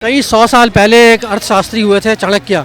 कई 100 साल पहले एक अर्थशास्त्री हुए थे चाणक्य,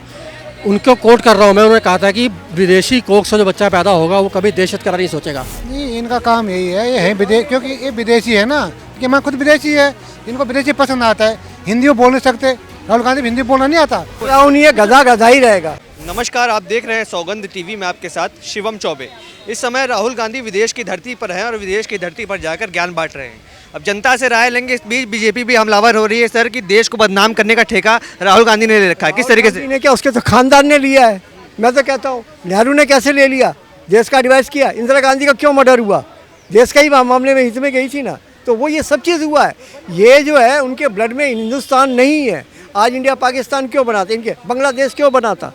उनको कोट कर रहा हूँ मैं। उन्होंने कहा था कि विदेशी कोख से जो बच्चा पैदा होगा वो कभी देश हित करा नहीं सोचेगा। नहीं, इनका काम यही है, ये है विदेश, क्योंकि ये विदेशी है ना, कि मैं खुद विदेशी है, इनको विदेशी पसंद आता है। हिंदी वो बोल नहीं सकते, राहुल गांधी हिंदी बोलना नहीं आता। नहीं है, गधा गधा ही रहेगा। नमस्कार, आप देख रहे हैं सौगंध टीवी में आपके साथ शिवम चौबे। इस समय राहुल गांधी विदेश की धरती पर हैं और विदेश की धरती पर जाकर ज्ञान बांट रहे हैं। अब जनता से राय लेंगे। इस बीच बीजेपी भी हमलावर हो रही है सर कि देश को बदनाम करने का ठेका राहुल गांधी ने ले रखा है। किस तरीके से? ने क्या, उसके तो खानदान ने लिया है। मैं तो कहता हूँ नेहरू ने कैसे ले लिया, देश का डिवाइस किया। इंदिरा गांधी का क्यों मर्डर हुआ, देश का ही मामले में हित में गई थी ना, तो वो ये सब चीज़ हुआ है। ये जो है उनके ब्लड में हिंदुस्तान नहीं है। आज इंडिया पाकिस्तान क्यों बनाते, इनके बांग्लादेश क्यों बनाता,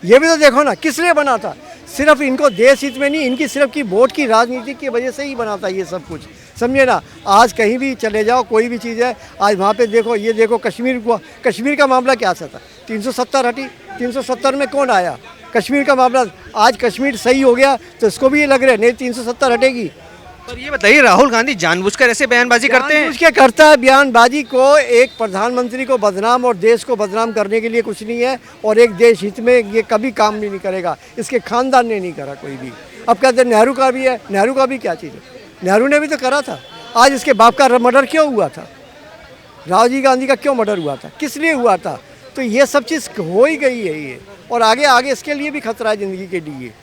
ये भी तो देखो ना, किस लिए बना था। सिर्फ इनको देश हित में नहीं, इनकी सिर्फ की वोट की राजनीति की वजह से ही बना था ये सब कुछ, समझे ना। आज कहीं भी चले जाओ, कोई भी चीज़ है, आज वहाँ पे देखो, ये देखो कश्मीर हुआ, कश्मीर का मामला क्या सा था, 370 हटी, 370 में कौन आया, कश्मीर का मामला। आज कश्मीर सही हो गया तो इसको भी ये लग रहा है नहीं 370 हटेगी। पर ये बताइए, राहुल गांधी जानबूझकर ऐसे बयानबाजी करते हैं? उसके करता है बयानबाजी को, एक प्रधानमंत्री को बदनाम और देश को बदनाम करने के लिए कुछ नहीं है, और एक देश हित में ये कभी काम नहीं करेगा। इसके खानदान ने नहीं करा कोई भी। अब कहते हैं नेहरू का भी है, नेहरू का भी क्या चीज़ है, नेहरू ने भी तो करा था। आज इसके बाप का मर्डर क्यों हुआ था, राजीव गांधी का क्यों मर्डर हुआ था, किस लिए हुआ था, तो ये सब चीज़ हो ही गई है ये, और आगे आगे इसके लिए भी खतरा है ज़िंदगी के लिए।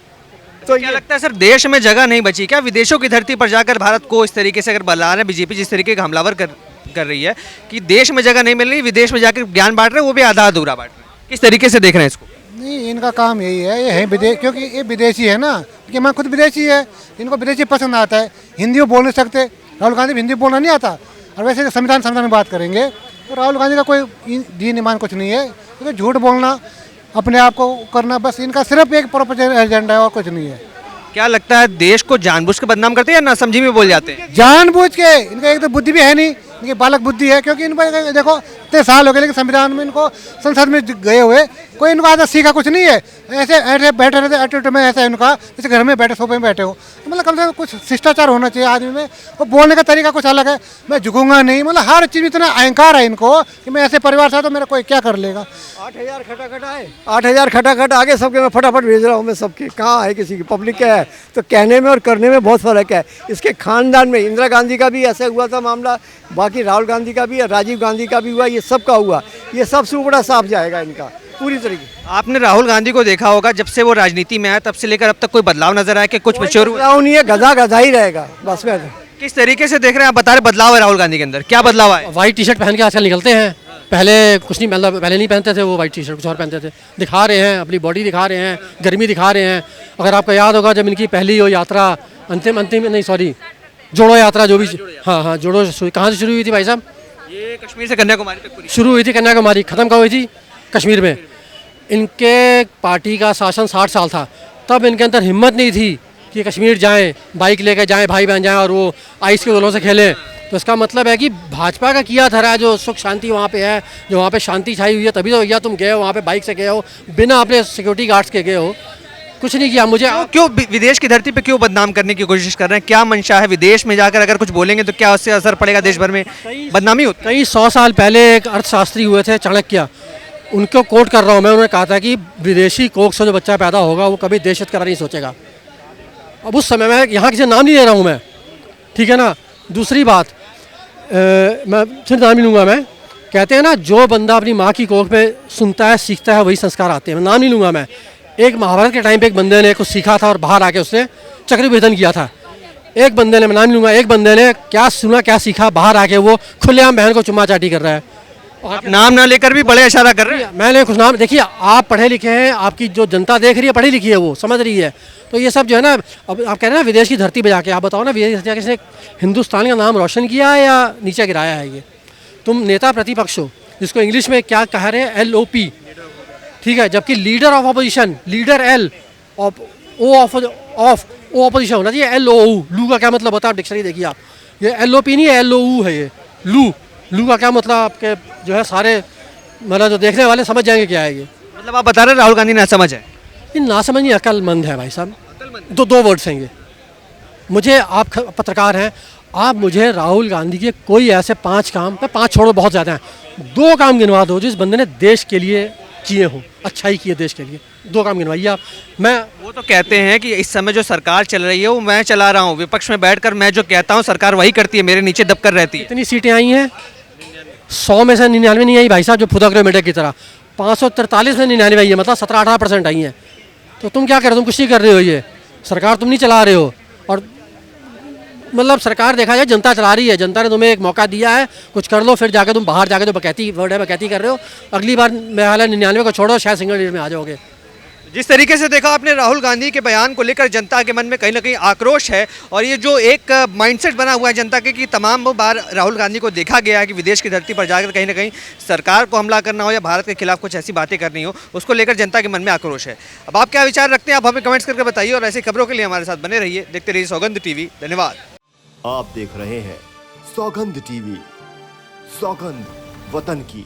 तो क्या लगता है सर, देश में जगह नहीं बची क्या? विदेशों की धरती पर जाकर भारत को इस तरीके से अगर बला रहे हैं, बीजेपी जिस तरीके का हमलावर कर रही है कि देश में जगह नहीं मिल रही, विदेश में जाकर ज्ञान बांट रहे हैं, वो भी आधा अधूरा बांट रहे हैं। किस तरीके से देख रहे हैं इसको? नहीं, इनका काम यही है, ये है विदेश, क्योंकि ये विदेशी है ना, कि मैं खुद विदेशी है, इनको विदेशी पसंद आता है। हिंदी वो बोल नहीं सकते, राहुल गांधी हिंदी बोलना नहीं आता। और वैसे संविधान में बात करेंगे तो राहुल गांधी का कोई दीन ईमान कुछ नहीं है, तो झूठ बोलना, अपने आप को करना, बस इनका सिर्फ एक प्रोपेगेंडा एजेंडा है और कुछ नहीं है। क्या लगता है, देश को जानबूझ के बदनाम करते हैं या नासमझी में बोल जाते हैं? जानबूझ के, इनका एक तो बुद्धि भी है नहीं, इनकी बालक बुद्धि है, क्योंकि इन पर देखो इतने साल हो गए, लेकिन संविधान में इनको, संसद में गए हुए, कोई इनको आदत सीखा कुछ नहीं है। ऐसे ऐसे बैठे रहते एटीट्यूड में, ऐसा इनका जैसे घर में बैठे, सोफे में बैठे हो। तो मतलब कम से कम कुछ शिष्टाचार होना चाहिए आदमी में, और बोलने का तरीका कुछ अलग है। मैं झुकूंगा नहीं, मतलब हर चीज़ में इतना अहंकार है इनको कि मैं ऐसे परिवार से, तो मेरा कोई क्या कर लेगा। 8000 खटाखट आए, 8000 खटाखट आगे सबके मैं फटाफट भेज रहा हूँ मैं सबके। कहाँ है किसी की, पब्लिक क्या है, तो कहने में और करने में बहुत फ़र्क है। इसके खानदान में इंदिरा गांधी का भी ऐसा हुआ था मामला, बाकी राहुल गांधी का भी, राजीव गांधी का भी हुआ, ये सब का हुआ। ये सब से बड़ा साफ जाएगा इनका पूरी तरीके। आपने राहुल गांधी को देखा होगा, जब से वो राजनीति में आया तब से लेकर अब तक कोई बदलाव नजर आया कि कुछ मैच्योर हुआ? नहीं है, गधा गधा ही रहेगा बस। मैं किस तरीके से देख रहे हैं आप? बता रहे बदलाव है राहुल गांधी के अंदर, क्या बदलाव है? वाइट टी शर्ट पहन के आजकल निकलते हैं, पहले कुछ नहीं, मतलब पहले नहीं पहनते थे वो वाइट टी शर्ट, कुछ और पहनते थे। दिखा रहे हैं अपनी बॉडी, दिखा रहे हैं गर्मी, दिखा रहे हैं। अगर आपको याद होगा, जब इनकी पहली वो यात्रा, अंतिम नहीं सॉरी, जोड़ो यात्रा जो भी, हाँ जोड़ो, कहाँ से शुरू हुई थी भाई साहब? ये कश्मीर से कन्याकुमारी तक पूरी शुरू हुई थी कन्याकुमारी, ख़त्म कहाँ हुई थी? कश्मीर में। इनके पार्टी का शासन 60 साल था, तब इनके अंदर हिम्मत नहीं थी कि कश्मीर जाएं, बाइक लेकर जाएं, भाई बहन जाएं और वो आइस के गोलों से खेलें। तो इसका मतलब है कि भाजपा का किया धरा है, जो सुख शांति वहाँ पे है, जो वहाँ पे शांति छाई हुई है, तभी तो भैया तुम गए हो वहाँ पे, बाइक से गए हो, बिना अपने सिक्योरिटी गार्ड्स के गए हो, कुछ नहीं किया। मुझे क्यों विदेश की धरती पे क्यों बदनाम करने की कोशिश कर रहे हैं? क्या मंशा है? विदेश में जाकर अगर कुछ बोलेंगे तो क्या उससे असर पड़ेगा देश भर में, बदनामी होती? कई 100 साल पहले एक अर्थशास्त्री हुए थे चाणक्य, उनको कोट कर रहा हूँ मैं। उन्होंने कहा था कि विदेशी कोख से जो बच्चा पैदा होगा वो कभी देश हित करा नहीं सोचेगा। अब उस समय में यहाँ किसी नाम नहीं ले रहा हूँ मैं, ठीक है ना। दूसरी बात, मैं फिर नाम नहीं लूँगा मैं। कहते हैं ना, जो बंदा अपनी माँ की कोख में सुनता है, सीखता है, वही संस्कार आते हैं। मैं नाम नहीं लूँगा मैं। एक महाभारत के टाइम पे एक बंदे ने कुछ सीखा था और बाहर आके उसने चक्रव्यूहन किया था। एक बंदे ने, मैं नाम नहीं लूँगा, एक बंदे ने क्या सुना, क्या सीखा, बाहर आके वो खुलेआम बहन को चुम्मा चाटी कर रहा है। आप नाम ना लेकर भी बड़े इशारा कर रहे हैं। मैंने कुछ नाम, देखिए आप पढ़े लिखे हैं, आपकी जो जनता देख रही है पढ़ी लिखी है, वो समझ रही है। तो ये सब जो है ना, अब आप कह रहे हैं ना विदेश की धरती पे जाके, आप बताओ ना विदेश की धरती पे किसने हिंदुस्तान का नाम रोशन किया है या नीचे गिराया है? ये तुम नेता प्रतिपक्ष हो, जिसको इंग्लिश में क्या कह रहे हैं, LOP, ठीक है, जबकि leader of opposition, leader L of O opposition होना चाहिए, LOU। लू का क्या मतलब होता है, आप डिक्शनरी देखिए आप, ये LOP नहीं है, LOU है ये। लू का क्या मतलब, आपके जो है सारे मतलब जो देखने वाले समझ जाएंगे क्या है ये। मतलब आप बता रहे हैं राहुल गांधी नासमझ है? ये नासमझ नहीं, अक्लमंद है भाई साहब। दो वर्ड्स हैं ये। मुझे, आप पत्रकार हैं, आप मुझे राहुल गांधी के कोई ऐसे 5 काम, 5 छोड़ो बहुत ज़्यादा हैं, दो काम गिनवा दो जिस बंदे ने देश के लिए किए हो, अच्छाई की है देश के लिए, दो काम गिनवाइए आप। मैं वो तो कहते हैं कि इस समय जो सरकार चल रही है वो मैं चला रहा हूँ, विपक्ष में बैठकर मैं जो कहता हूँ सरकार वही करती है, मेरे नीचे दबकर रहती है। कितनी सीटें आई हैं? 100 में से 99 नहीं आई भाई साहब, जो फुदक रहे हो मेढक की तरह। 543 में 99 आई है, मतलब 17-18% आई हैं। तो तुम क्या कर रहे हो? तुम कुछ नहीं कर रहे हो, ये सरकार तुम नहीं चला रहे हो। और मतलब सरकार देखा जाए जनता चला रही है, जनता ने तुम्हें एक मौका दिया है, कुछ कर लो, फिर जाकर तुम बाहर जाके तो बकैती वर्ड है बकैती कर रहे हो। अगली बार मेरा हाल है 99 को छोड़ो, शायद सिंगल डिजिट में आ जाओगे। जिस तरीके से देखा आपने राहुल गांधी के बयान को लेकर जनता के मन में कहीं ना कहीं आक्रोश है, और ये जो एक माइंडसेट बना हुआ है जनता के कि तमाम बार राहुल गांधी को देखा गया है कि विदेश की धरती पर जाकर कहीं ना कहीं सरकार को हमला करना हो या भारत के खिलाफ कुछ ऐसी बातें करनी हो, उसको लेकर जनता के मन में आक्रोश है। अब आप क्या विचार रखते हैं, आप हमें कमेंट्स करके बताइए, और ऐसी खबरों के लिए हमारे साथ बने रहिए, देखते रहिए सौगंध टीवी। धन्यवाद। आप देख रहे हैं सौगंध टीवी, सौगंध वतन की।